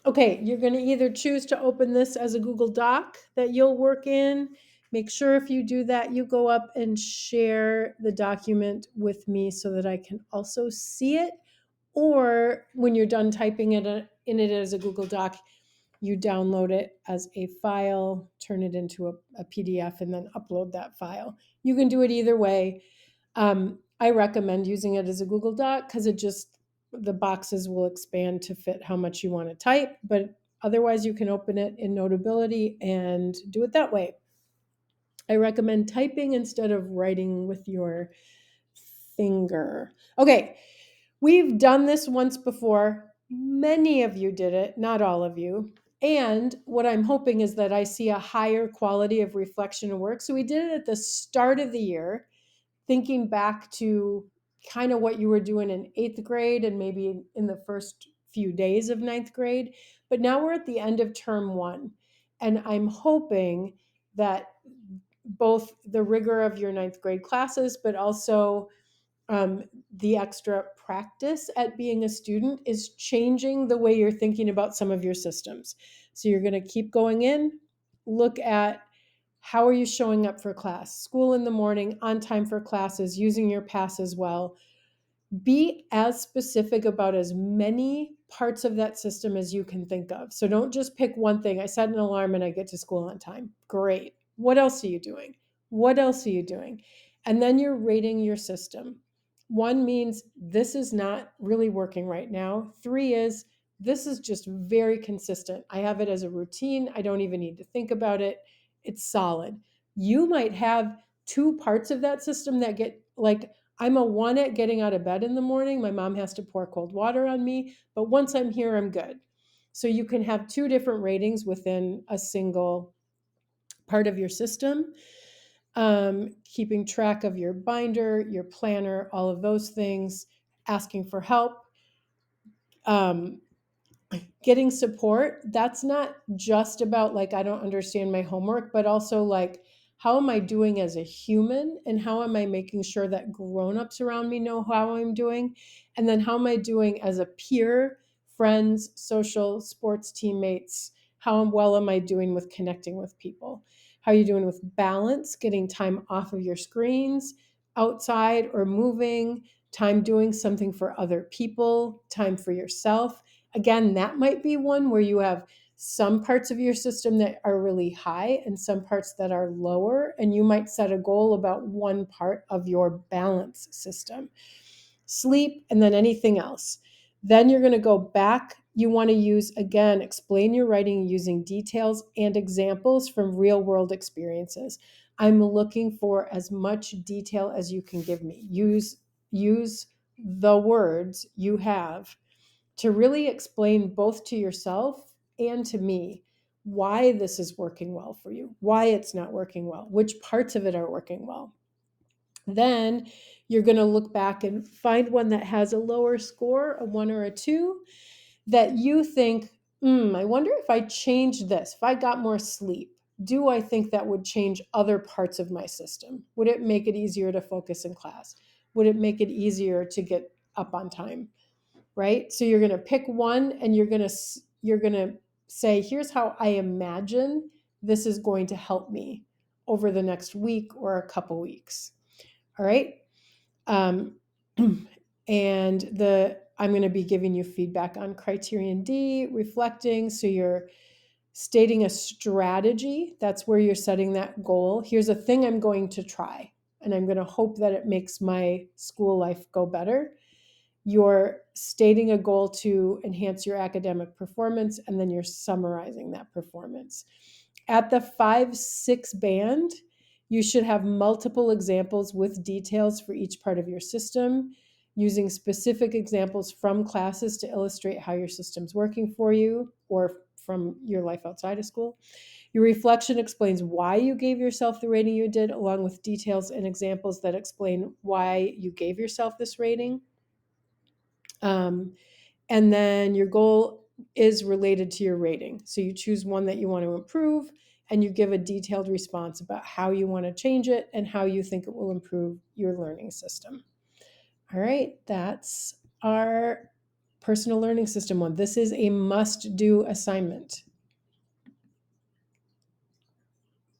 Okay, you're going to either choose to open this as a Google Doc that you'll work in. Make sure if you do that, you go up and share the document with me so that I can also see it. Or when you're done typing it in it as a Google Doc, you download it as a file, turn it into a PDF, and then upload that file. You can do it either way. I recommend using it as a Google Doc because the boxes will expand to fit how much you want to type, but otherwise you can open it in Notability and do it that way. I recommend typing instead of writing with your finger. Okay, we've done this once before. Many of you did it, not all of you. And what I'm hoping is that I see a higher quality of reflection and work. So we did it at the start of the year, thinking back to kind of what you were doing in eighth grade and maybe in the first few days of ninth grade. But now we're at the end of term one. And I'm hoping that both the rigor of your ninth grade classes, but also the extra practice at being a student is changing the way you're thinking about some of your systems. So you're going to keep going in, look at how are you showing up for class, school in the morning, on time for classes, using your pass as well. Be as specific about as many parts of that system as you can think of. So don't just pick one thing. I set an alarm and I get to school on time. Great. What else are you doing? What else are you doing? And then you're rating your system. One means this is not really working right now. Three is this is just very consistent. I have it as a routine. I don't even need to think about it. It's solid. You might have two parts of that system that get like, I'm a one at getting out of bed in the morning. My mom has to pour cold water on me, but once I'm here, I'm good. So you can have two different ratings within a single part of your system. Keeping track of your binder, your planner, all of those things, asking for help, um, getting support. That's not just about like, I don't understand my homework, but also like, how am I doing as a human? And how am I making sure that grown-ups around me know how I'm doing? And then how am I doing as a peer, friends, social, sports teammates? How well am I doing with connecting with people? How are you doing with balance, getting time off of your screens, outside or moving, time doing something for other people, time for yourself? Again, that might be one where you have some parts of your system that are really high and some parts that are lower, and you might set a goal about one part of your balance system. Sleep, and then anything else. Then you're going to go back. You want to use, again, explain your writing using details and examples from real world experiences. I'm looking for as much detail as you can give me. Use the words you have to really explain both to yourself and to me why this is working well for you, why it's not working well, which parts of it are working well. Then you're going to look back and find one that has a lower score, a one or a two, that you think, I wonder if I changed this, if I got more sleep, do I think that would change other parts of my system? Would it make it easier to focus in class? Would it make it easier to get up on time? Right? So you're going to pick one and you're going to say, here's how I imagine this is going to help me over the next week or a couple weeks. All right. Um, and I'm going to be giving you feedback on criterion D, reflecting. So you're stating a strategy. That's where you're setting that goal. Here's a thing I'm going to try, and I'm going to hope that it makes my school life go better. You're stating a goal to enhance your academic performance, and then you're summarizing that performance. At the 5-6 band, you should have multiple examples with details for each part of your system, using specific examples from classes to illustrate how your system's working for you or from your life outside of school. Your reflection explains why you gave yourself the rating you did, along with details and examples that explain why you gave yourself this rating. Um, and then your goal is related to your rating. So you choose one that you want to improve and you give a detailed response about how you want to change it and how you think it will improve your learning system. All right, that's our personal learning system one. This is a must-do assignment.